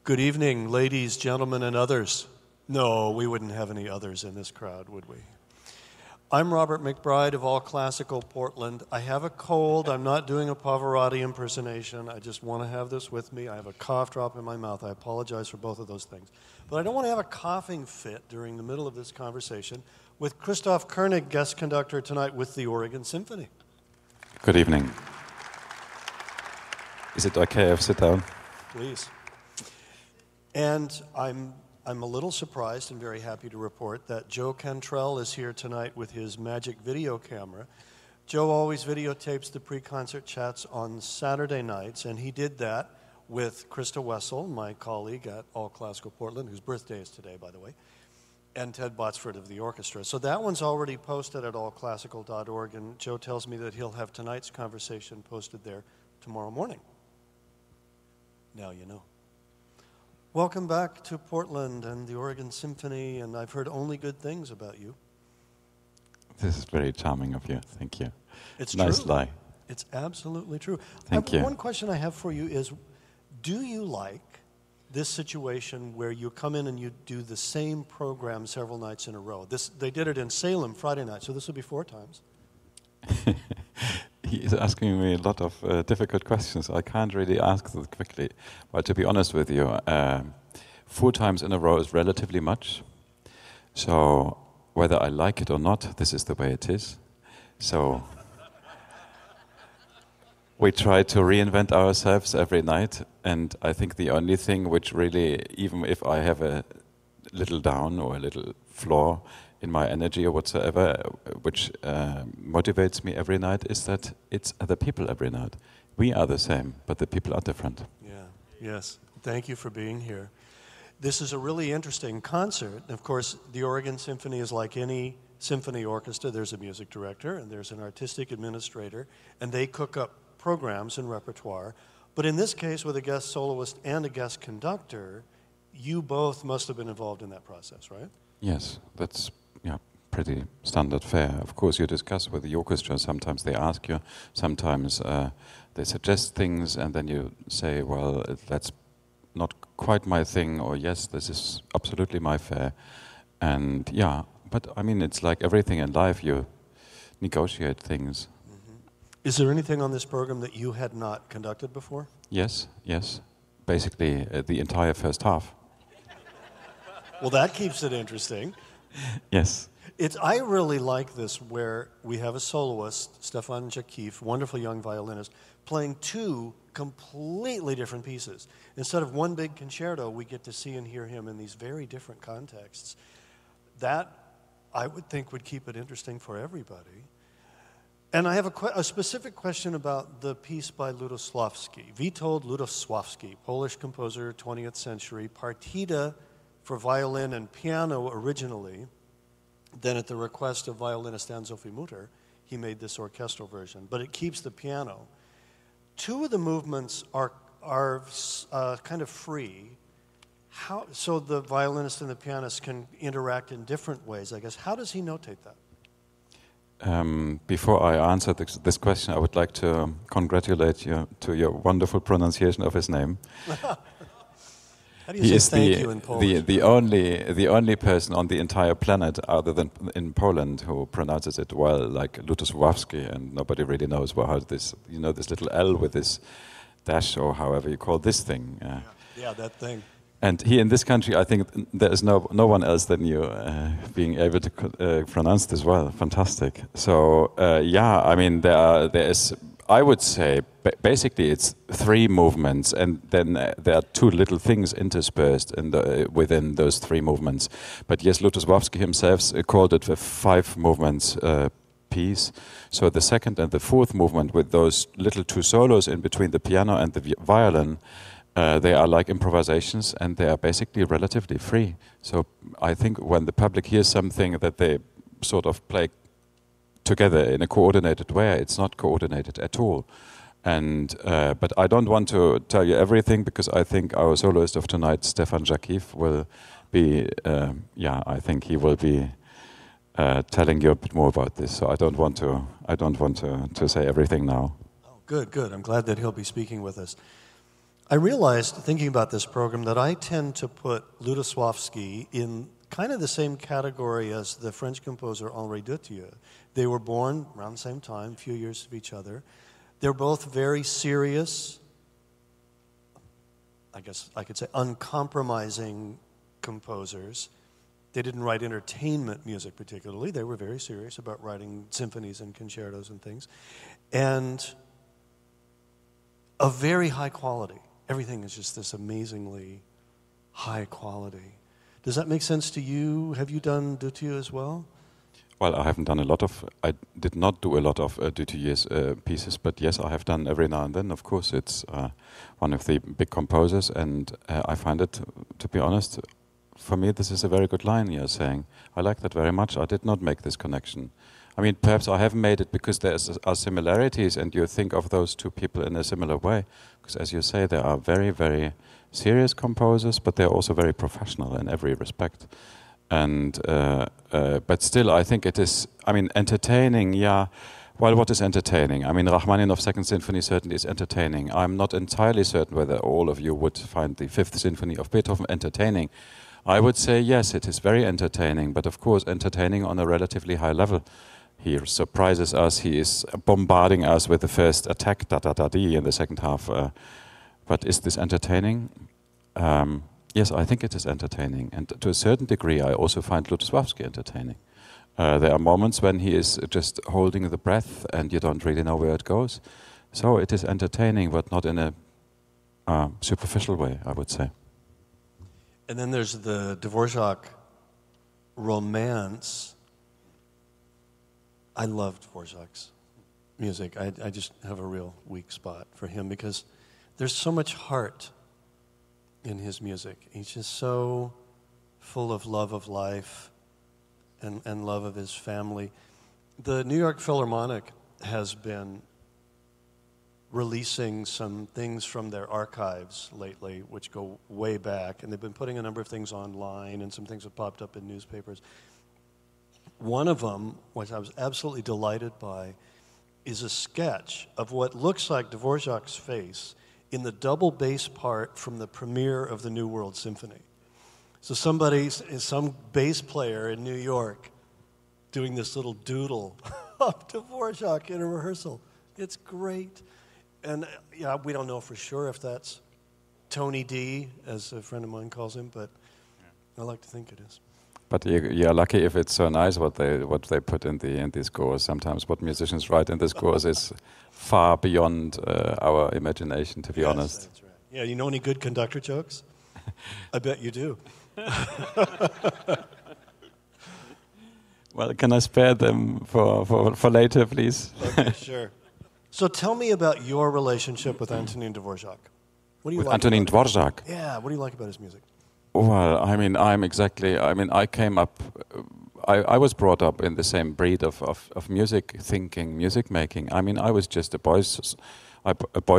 Good evening, ladies, gentlemen, and others. No, we wouldn't have any others in this crowd, would we? I'm Robert McBride of All Classical Portland. I have a cold. I'm not doing a Pavarotti impersonation. I just want to have this with me. I have a cough drop in my mouth. I apologize for both of those things. But I don't want to have a coughing fit during the middle of this conversation with Christoph Koenig, guest conductor tonight with the Oregon Symphony. Good evening. Is it okay if I sit down? Please. And I'm a little surprised and very happy to report that Joe Cantrell is here tonight with his magic video camera. Joe always videotapes the pre-concert chats on Saturday nights, and he did that with Krista Wessel, my colleague at All Classical Portland, whose birthday is today, by the way, and Ted Botsford of the orchestra. So that one's already posted at allclassical.org, and Joe tells me that he'll have tonight's conversation posted there tomorrow morning. Now you know. Welcome back to Portland and the Oregon Symphony, and I've heard only good things about you. This is very charming of you. Thank you. It's nice true. lie. It's absolutely true. Thank you. One question I have for you is, do you like this situation where you come in and you do the same program several nights in a row? They did it in Salem Friday night, so this would be 4 times. He is asking me a lot of difficult questions. I can't really ask that quickly. But to be honest with you, 4 times in a row is relatively much. So whether I like it or not, this is the way it is. So we try to reinvent ourselves every night. And I think the only thing which really, even if I have a little down or a little flaw in my energy or whatsoever, which motivates me every night, is that it's other people every night. We are the same, but the people are different. Yeah, yes. Thank you for being here. This is a really interesting concert. Of course, the Oregon Symphony is like any symphony orchestra. There's a music director and there's an artistic administrator, and they cook up programs and repertoire. But in this case, with a guest soloist and a guest conductor, you both must have been involved in that process, right? Yes, that's pretty standard fare. Of course, you discuss with the orchestra. Sometimes they ask you, sometimes they suggest things, and then you say, well, that's not quite my thing, or yes, this is absolutely my fare. And yeah, but I mean, it's like everything in life, you negotiate things. Mm-hmm. Is there anything on this program that you had not conducted before? Yes. Basically, the entire first half. Well, that keeps it interesting. Yes. I really like this, where we have a soloist, Stefan Jakif, wonderful young violinist, playing 2 completely different pieces. Instead of one big concerto, we get to see and hear him in these very different contexts. That, I would think, would keep it interesting for everybody. And I have a specific question about the piece by Ludosławski, Witold Ludosławski, Polish composer, 20th century, partita for violin and piano originally. Then at the request of violinist Anne-Sophie Mutter, he made this orchestral version, but it keeps the piano. 2 of the movements are kind of free. So the violinist and the pianist can interact in different ways, I guess. How does he notate that? Before I answer this question, I would like to congratulate you to your wonderful pronunciation of his name. How do you say thank you in Polish? The only person on the entire planet, other than in Poland, who pronounces it well, like Ludosławski, and nobody really knows how this, this little L with this dash, or however you call this thing. Yeah, that thing. And here in this country, I think there is no one else than you being able to pronounce this well. Fantastic. So I mean, there is. I would say basically it's 3 movements, and then there are 2 little things interspersed within those 3 movements. But yes, Ludosławski himself called it a 5 movements piece. So the second and the fourth movement, with those little 2 solos in between the piano and the violin, they are like improvisations, and they are basically relatively free. So I think when the public hears something that they sort of play together in a coordinated way, it's not coordinated at all. And but I don't want to tell you everything, because I think our soloist of tonight, Stefan Jakif, will be I think he will be telling you a bit more about this. So I don't want to say everything now. Oh, good. I'm glad that he'll be speaking with us. I realized, thinking about this program, that I tend to put Lutoslawski in kind of the same category as the French composer Henri Dutilleux. They were born around the same time, a few years of each other. They're both very serious, I guess I could say uncompromising composers. They didn't write entertainment music particularly. They were very serious about writing symphonies and concertos and things. And of very high quality. Everything is just this amazingly high quality. Does that make sense to you? Have you done Dutilleux as well? Well, I did not do a lot of Dutilleux's pieces, but yes, I have done every now and then. Of course, it's one of the big composers, and I find it, to be honest, for me, this is a very good line you're saying. I like that very much. I did not make this connection. I mean, perhaps I haven't made it because there are similarities, and you think of those two people in a similar way. Because, as you say, they are very, very serious composers, but they're also very professional in every respect. And but still, I think it is. I mean, entertaining. Yeah. Well, what is entertaining? I mean, Rachmaninoff's Second Symphony certainly is entertaining. I'm not entirely certain whether all of you would find the Fifth Symphony of Beethoven entertaining. I would say yes, it is very entertaining, but of course, entertaining on a relatively high level. He surprises us. He is bombarding us with the first attack, da-da-da-dee, in the second half. But is this entertaining? Yes, I think it is entertaining. And to a certain degree, I also find Lutoslawski entertaining. There are moments when he is just holding the breath and you don't really know where it goes. So it is entertaining, but not in a superficial way, I would say. And then there's the Dvorak romance. I love Dvorak's music. I just have a real weak spot for him because there's so much heart in his music. He's just so full of love of life and love of his family. The New York Philharmonic has been releasing some things from their archives lately, which go way back, and they've been putting a number of things online, and some things have popped up in newspapers. One of them, which I was absolutely delighted by, is a sketch of what looks like Dvorak's face in the double bass part from the premiere of the New World Symphony. So some bass player in New York doing this little doodle of Dvorak in a rehearsal. It's great. And yeah, we don't know for sure if that's Tony D, as a friend of mine calls him, but I like to think it is. But you're lucky if it's so nice what they put in the scores. Sometimes what musicians write in the scores is far beyond our imagination, to be honest. That's right. Yeah, you know any good conductor jokes? I bet you do. Well, can I spare them for later, please? Okay, sure. So tell me about your relationship with Antonín Dvorak. What do you with like Antonín Dvorak? Yeah, what do you like about his music? Well, I came up, I was brought up in the same breed of music thinking, music making. I mean, I was just a boys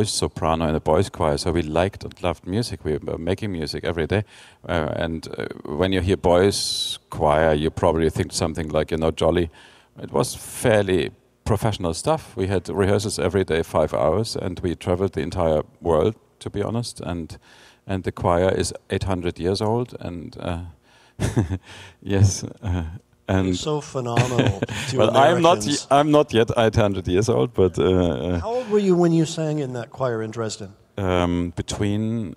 soprano in a boys choir, so we liked and loved music. We were making music every day. When you hear boys choir, you probably think something like, jolly. It was fairly professional stuff. We had rehearsals every day, 5 hours, and we traveled the entire world, to be honest. And the choir is 800 years old, and yes, and it's so phenomenal. To well, Americans. I'm not yet 800 years old, but how old were you when you sang in that choir in Dresden? Between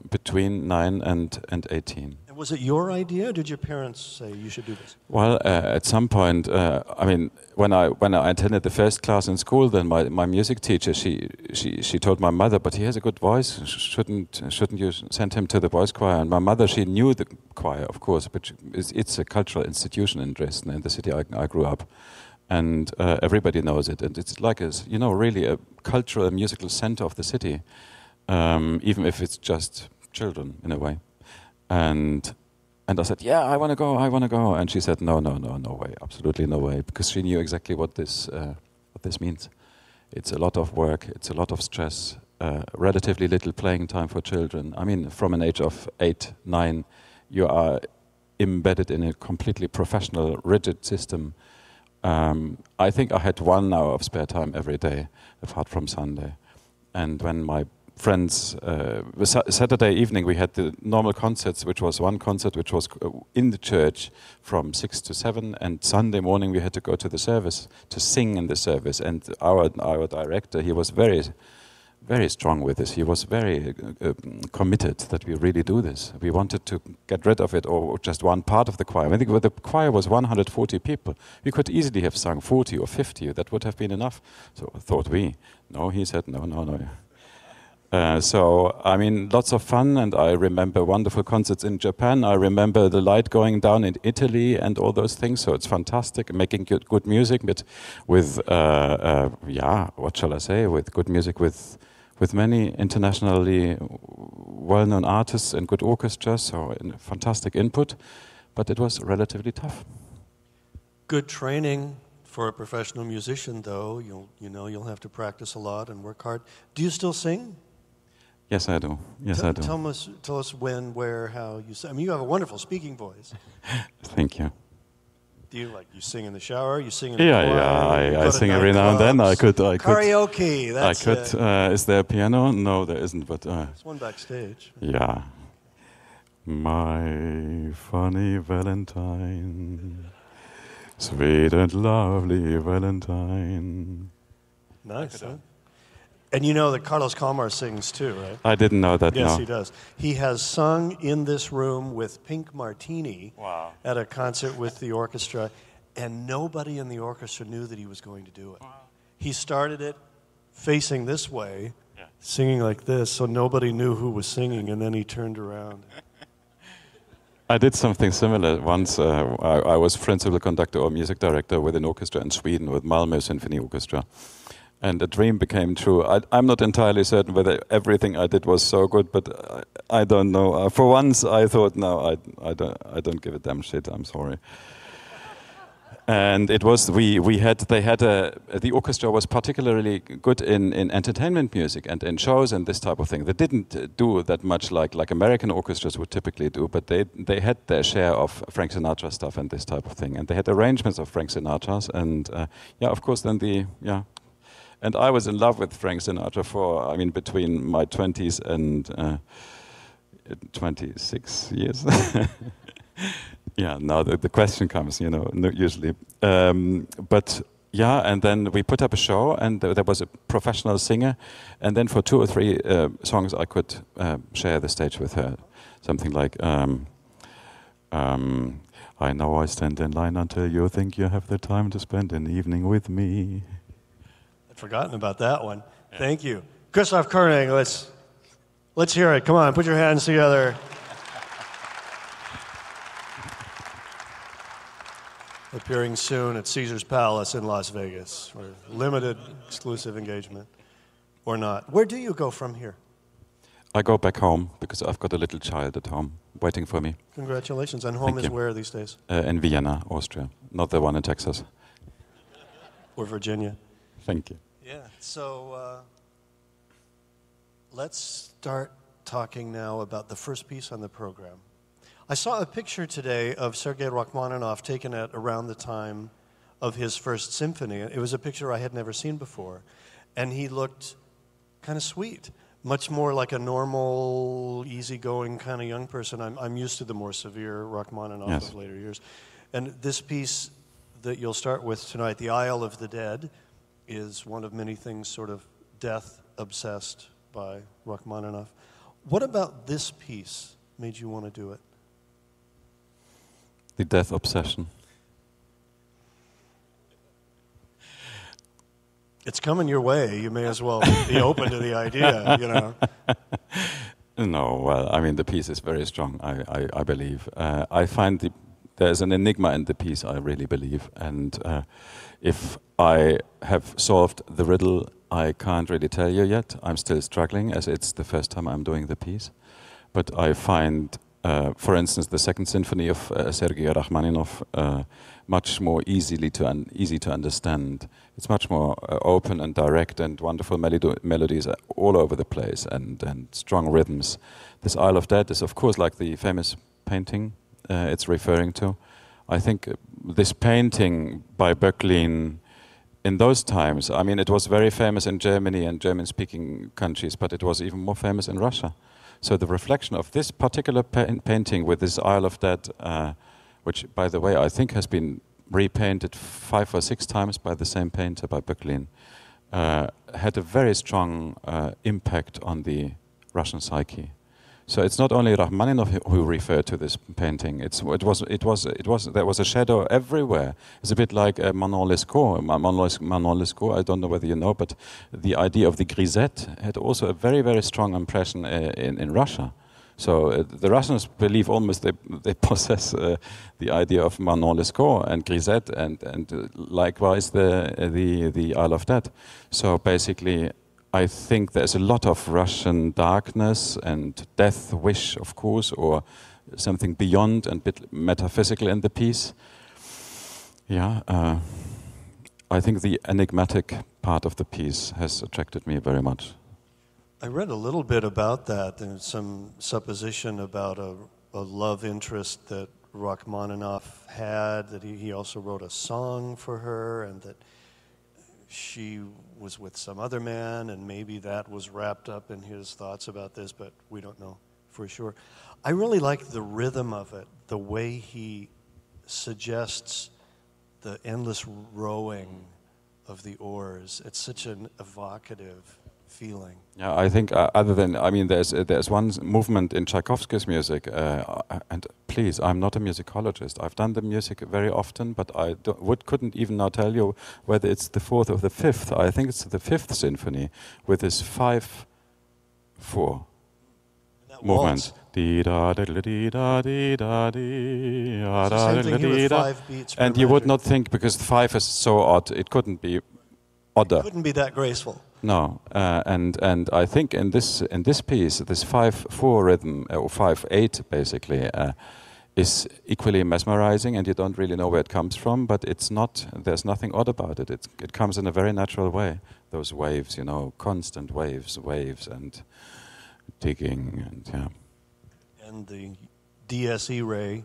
9 and 18. And was it your idea, or did your parents say you should do this? Well, at some point, when I attended the first class in school, then my music teacher she told my mother, but he has a good voice. Shouldn't you send him to the boys' choir? And my mother, she knew the choir, of course, but it's a cultural institution in Dresden, in the city I grew up, and everybody knows it, and it's like really a cultural and musical center of the city, even if it's just children in a way. And I said, yeah, I want to go. And she said, no way, absolutely no way, because she knew exactly what this means. It's a lot of work, it's a lot of stress, relatively little playing time for children. I mean, from an age of 8, 9, you are embedded in a completely professional, rigid system. I think I had 1 hour of spare time every day, apart from Sunday. And when my friends. Saturday evening we had the normal concerts, which was one concert which was in the church from 6 to 7, and Sunday morning we had to go to the service to sing in the service. And our director, he was very strong with this. He was very committed that we really do this. We wanted to get rid of it, or just one part of the choir. I think the choir was 140 people. We could easily have sung 40 or 50. That would have been enough. So thought we. No, he said no. So, I mean, lots of fun, and I remember wonderful concerts in Japan. I remember the light going down in Italy and all those things. So it's fantastic, making good music, but with, what shall I say, with good music with many internationally well-known artists and good orchestras, so fantastic input, but it was relatively tough. Good training for a professional musician, though. You'll have to practice a lot and work hard. Do you still sing? Yes, I do. I do. Tell us when, where, how you sing. I mean, you have a wonderful speaking voice. Thank you. Do you sing in the shower? You sing in the choir? Yeah. I sing every now and then. I could karaoke. That's I could. Is there a piano? No, there isn't. But there's one backstage. Yeah. My funny Valentine, sweet and lovely Valentine. Nice, huh? And you know that Carlos Calmar sings too, right? I didn't know that. Yes, no. He does. He has sung in this room with Pink Martini at a concert with the orchestra, and nobody in the orchestra knew that he was going to do it. Wow. He started it facing this way, singing like this, so nobody knew who was singing, and then he turned around. I did something similar once. I was principal conductor or music director with an orchestra in Sweden, with Malmö Symphony Orchestra. And a dream became true. I'm not entirely certain whether everything I did was so good, but I don't know. For once, I thought, no, I don't give a damn shit. I'm sorry. And it was the orchestra was particularly good in entertainment music and in shows and this type of thing. They didn't do that much like American orchestras would typically do, but they had their share of Frank Sinatra stuff and this type of thing. And they had arrangements of Frank Sinatra's, and of course, then And I was in love with Frank Sinatra between my 20s and 26 years. Now the question comes, usually. And then we put up a show, and there was a professional singer, and then for 2 or 3 songs I could share the stage with her. Something like, I know I stand in line until you think you have the time to spend an evening with me. Forgotten about that one. Yeah. Thank you. Christoph Koenig, let's hear it. Come on, put your hands together. Appearing soon at Caesar's Palace in Las Vegas for limited exclusive engagement or not. Where do you go from here? I go back home because I've got a little child at home waiting for me. Congratulations. And home is where these days? In Vienna, Austria. Not the one in Texas. Or Virginia. Thank you. Yeah, so let's start talking now about the first piece on the program. I saw a picture today of Sergei Rachmaninoff taken at around the time of his first symphony. It was a picture I had never seen before, and he looked kind of sweet, much more like a normal, easygoing kind of young person. I'm used to the more severe Rachmaninoff of later years. And this piece that you'll start with tonight, The Isle of the Dead, is one of many things sort of death-obsessed by Rachmaninoff. What about this piece made you want to do it? The death obsession. It's coming your way. You may as well be open to the idea, No, well, the piece is very strong, I believe. I find there's an enigma in the piece, I really believe. And if I have solved the riddle, I can't really tell you yet. I'm still struggling, as it's the first time I'm doing the piece. But I find, for instance, the Second Symphony of Sergei Rachmaninoff much more easy to understand. It's much more open and direct, and wonderful melodies all over the place, and strong rhythms. This Isle of Dead is, of course, like the famous painting it's referring to. I think this painting by Böcklin in those times, I mean, it was very famous in Germany and German-speaking countries, but it was even more famous in Russia. So the reflection of this particular painting with this Isle of Dead, which, by the way, I think has been repainted 5 or 6 times by the same painter, by Böcklin, had a very strong impact on the Russian psyche. So it's not only Rachmaninoff who referred to this painting. There was a shadow everywhere. It's a bit like Manon Lescaut. Manon Lescaut, I don't know whether you know, but the idea of the grisette had also a very, very strong impression in Russia. So the Russians believe almost they possess the idea of Manon Lescaut and grisette, and likewise the Isle of Dead. So basically, I think there's a lot of Russian darkness and death wish, of course, or something beyond and bit metaphysical in the piece. Yeah, I think the enigmatic part of the piece has attracted me very much. I read a little bit about that. There's some supposition about a love interest that Rachmaninoff had, that he also wrote a song for her, and that she was with some other man, and maybe that was wrapped up in his thoughts about this, but we don't know for sure. I really like the rhythm of it, the way he suggests the endless rowing of the oars. It's such an evocative feeling. Yeah, I think other than, I mean, there's one movement in Tchaikovsky's music, and please, I'm not a musicologist. I've done the music very often, but I couldn't even now tell you whether it's the 4th or the 5th. I think it's the 5th symphony with this 5/4 movement. And you would not think, because 5 is so odd, it couldn't be odder. It couldn't be that graceful. No, and I think in this piece, this 5/4 rhythm, or 5/8 basically, is equally mesmerizing, and you don't really know where it comes from. But it's not. There's nothing odd about it. It comes in a very natural way. Those waves, you know, constant waves, and digging, and yeah. And the DSE Ray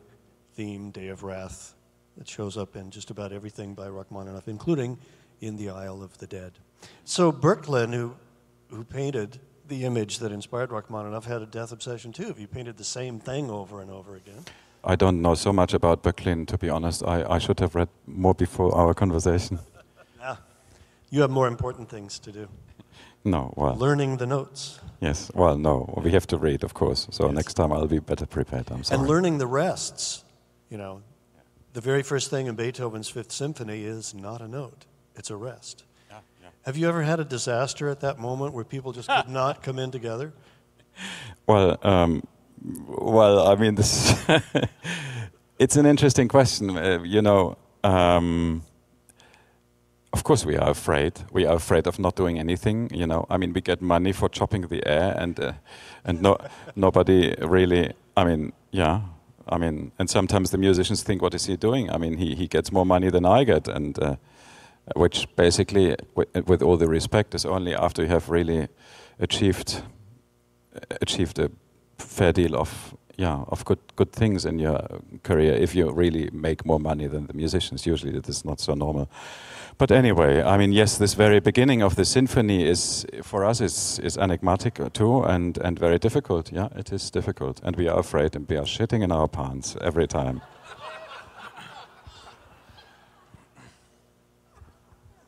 theme, Day of Wrath, that shows up in just about everything by Rachmaninoff, including in the Isle of the Dead. So Böcklin, who painted the image that inspired Rachmaninoff, had a death obsession too. He painted the same thing over and over again. I don't know so much about Böcklin, to be honest. I should have read more before our conversation. Yeah. You have more important things to do. No, well. Learning the notes. Yes, well, no. We have to read, of course. So yes. Next time I'll be better prepared, I'm sorry. And learning the rests. You know, the very first thing in Beethoven's 5th Symphony is not a note. It's a rest. Yeah, yeah. Have you ever had a disaster at that moment where people just could not come in together? Well, I mean, this it's an interesting question. You know, of course we are afraid. We are afraid of not doing anything. You know, I mean, we get money for chopping the air, and nobody really. I mean, yeah. I mean, and sometimes the musicians think, "What is he doing?" I mean, he gets more money than I get, and which basically, with all the respect, is only after you have really achieved a fair deal of good things in your career. If you really make more money than the musicians, usually that is not so normal. But anyway, I mean, yes, this very beginning of the symphony is for us is enigmatic too, and very difficult. Yeah, it is difficult, and we are afraid, and we are shitting in our pants every time.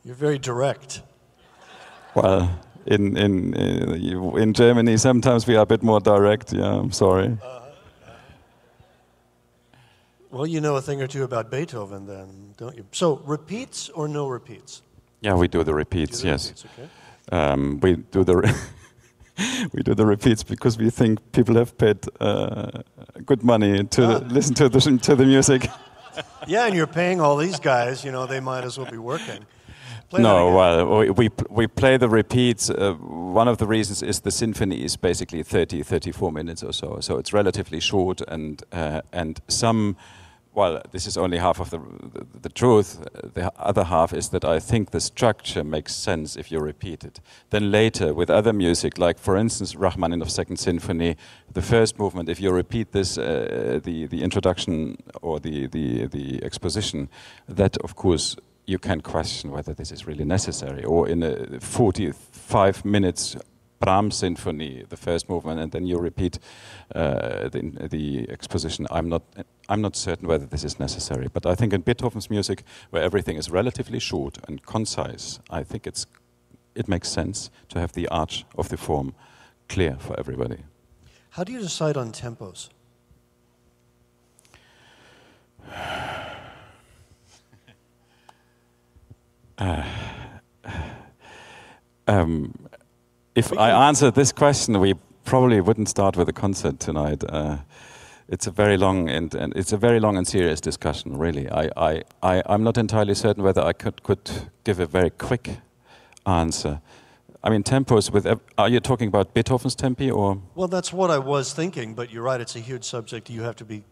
You're very direct. Well, in Germany, sometimes we are a bit more direct. Yeah, I'm sorry. Well, you know a thing or two about Beethoven, then, don't you? So, repeats or no repeats? Yeah, we do the repeats. Yes, repeats, okay. We do the we do the repeats because we think people have paid good money to listen to the music. Yeah, and you're paying all these guys. You know, they might as well be working. No, well, we play the repeats. One of the reasons is the symphony is basically 34 minutes or so. So it's relatively short, and some. Well, this is only half of the truth. The other half is that I think the structure makes sense if you repeat it. Then later, with other music, like for instance Rachmaninoff's Second Symphony, the first movement, if you repeat this, the introduction or the exposition, that of course you can question whether this is really necessary. Or in a 45 minutes Brahms symphony, the first movement, and then you repeat the exposition. I'm not certain whether this is necessary. But I think in Beethoven's music, where everything is relatively short and concise, I think it makes sense to have the arch of the form clear for everybody. How do you decide on tempos? If I answered this question, we probably wouldn't start with a concert tonight. It's a very long and serious discussion, really. I'm not entirely certain whether I could give a very quick answer. I mean, tempos are you talking about Beethoven's tempi or? Well, that's what I was thinking, but you're right, it's a huge subject. You have to be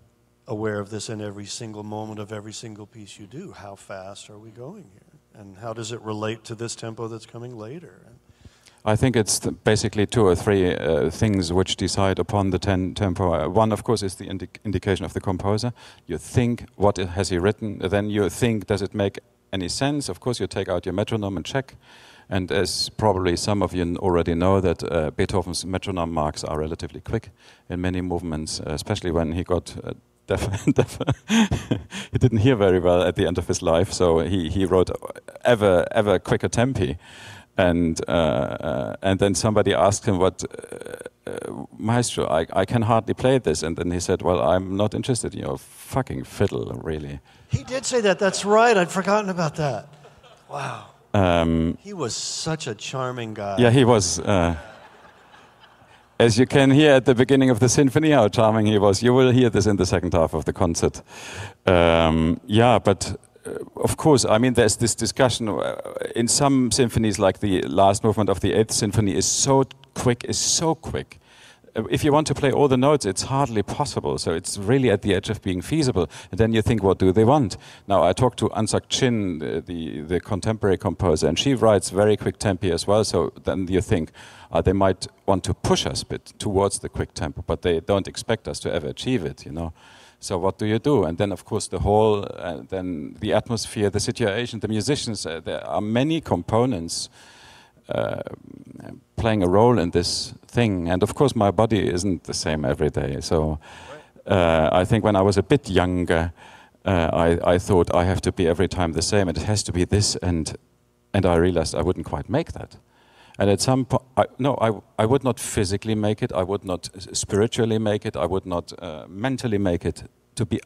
aware of this in every single moment of every single piece you do. How fast are we going here? And how does it relate to this tempo that's coming later? I think it's basically two or three things which decide upon the tempo. One, of course, is the indication of the composer. You think, what has he written? Then you think, does it make any sense? Of course, you take out your metronome and check. And as probably some of you already know, that Beethoven's metronome marks are relatively quick in many movements, especially when he got deaf. He didn't hear very well at the end of his life, so he wrote ever quicker tempi. And then somebody asked him, Maestro, I can hardly play this. And then he said, well, I'm not interested in your fucking fiddle, really. He did say that, that's right, I'd forgotten about that. Wow. He was such a charming guy. Yeah, he was. As you can hear at the beginning of the symphony, how charming he was. You will hear this in the second half of the concert. But of course, I mean, there's this discussion in some symphonies, like the last movement of the 8th Symphony is so quick. If you want to play all the notes, it's hardly possible. So it's really at the edge of being feasible. And then you think, what do they want? Now, I talked to Ansak Chin, the contemporary composer, and she writes very quick tempi as well. So then you think, they might want to push us a bit towards the quick tempo, but they don't expect us to ever achieve it, you know. So what do? And then, of course, the whole, then the atmosphere, the situation, the musicians, there are many components playing a role in this thing. And of course, my body isn't the same every day. So I think when I was a bit younger, I thought I have to be every time the same, and it has to be this, and I realized I wouldn't quite make that. And at some point, I would not physically make it, I would not spiritually make it, I would not mentally make it to be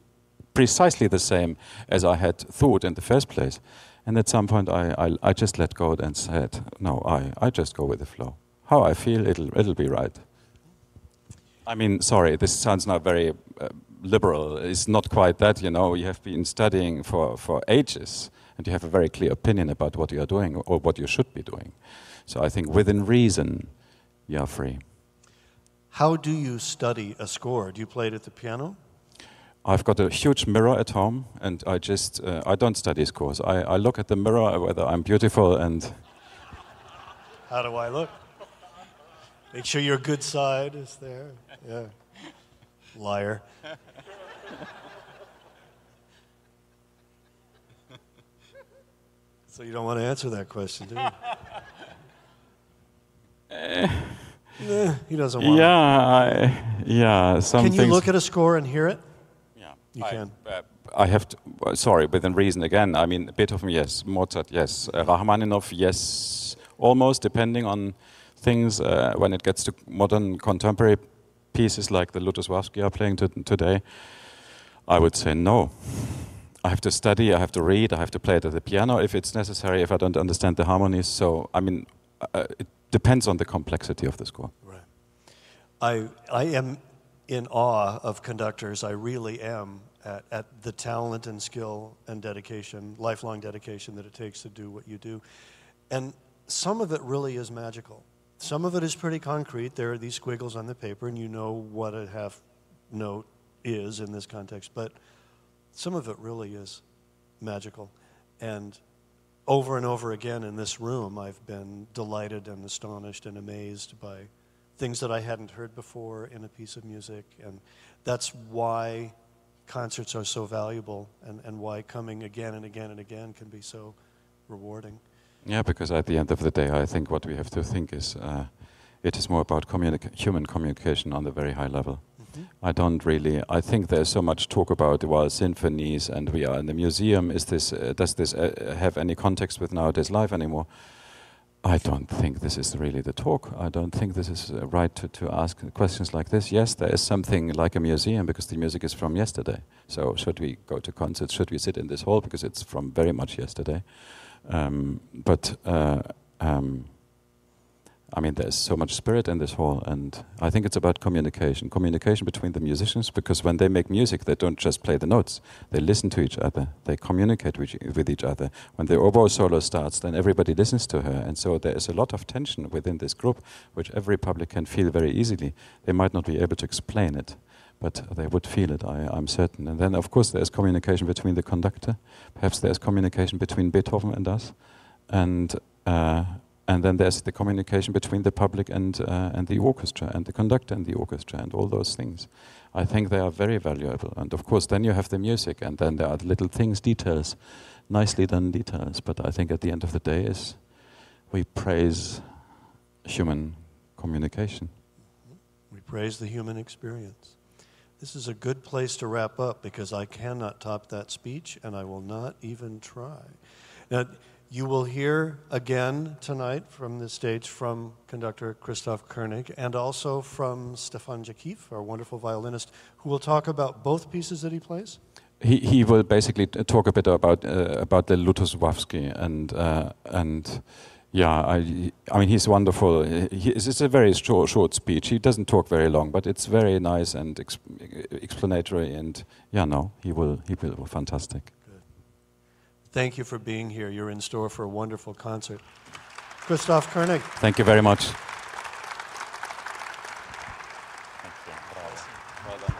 precisely the same as I had thought in the first place. And at some point, I just let go and said, no, I just go with the flow. How I feel, it'll be right. I mean, sorry, this sounds now very liberal. It's not quite that, you know. You have been studying for ages, and you have a very clear opinion about what you are doing or what you should be doing. So I think within reason, you are free. How do you study a score? Do you play it at the piano? I've got a huge mirror at home, and I don't study scores. I look at the mirror, whether I'm beautiful, and... How do I look? Make sure your good side is there. Yeah. Liar. So you don't want to answer that question, do you? He doesn't want to. Some Can you things look at a score and hear it? Yeah. You can. I have to, sorry, within reason again. I mean, Beethoven, yes. Mozart, yes. Rachmaninoff, yes. Almost, depending on things. When it gets to modern contemporary pieces like the Lutoslawski are playing today, I would say no. I have to study, I have to read, I have to play it at the piano if it's necessary, if I don't understand the harmonies. So, I mean, it depends on the complexity of the score. Right. I am in awe of conductors. I really am at the talent and skill and dedication, lifelong dedication that it takes to do what you do. And some of it really is magical. Some of it is pretty concrete. There are these squiggles on the paper, and you know what a half note is in this context. But some of it really is magical. And over again in this room, I've been delighted and astonished and amazed by things that I hadn't heard before in a piece of music. And that's why concerts are so valuable and why coming again and again and again can be so rewarding. Yeah, because at the end of the day, I think what we have to think is it is more about human communication on the very high level. I think there's so much talk about, well, symphonies and we are in the museum. Does this have any context with nowadays life anymore? I don't think this is really the talk. I don't think this is right to ask questions like this. Yes, there is something like a museum because the music is from yesterday. So should we go to concerts? Should we sit in this hall because it's from very much yesterday? I mean, there's so much spirit in this hall, and I think it's about communication. Communication between the musicians, because when they make music, they don't just play the notes. They listen to each other. They communicate with each other. When the oboe solo starts, then everybody listens to her, and so there is a lot of tension within this group, which every public can feel very easily. They might not be able to explain it, but they would feel it, I'm certain. And then, of course, there's communication between the conductor. Perhaps there's communication between Beethoven and us, and then there's the communication between the public and the orchestra, and the conductor and the orchestra, and all those things. I think they are very valuable. And of course, then you have the music, and then there are the little things, details, nicely done details. But I think at the end of the day is we praise human communication. We praise the human experience. This is a good place to wrap up because I cannot top that speech, and I will not even try. Now, you will hear again tonight from the stage from conductor Christoph Koenig and also from Stefan Jakif, our wonderful violinist, who will talk about both pieces that he plays. He will basically talk a bit about the Lutosławski and yeah, I mean he's wonderful. It's a very short speech. He doesn't talk very long, but it's very nice and explanatory. And yeah, no, he will fantastic. Thank you for being here. You're in store for a wonderful concert. Christoph Koenig. Thank you very much. Thank you. Well done.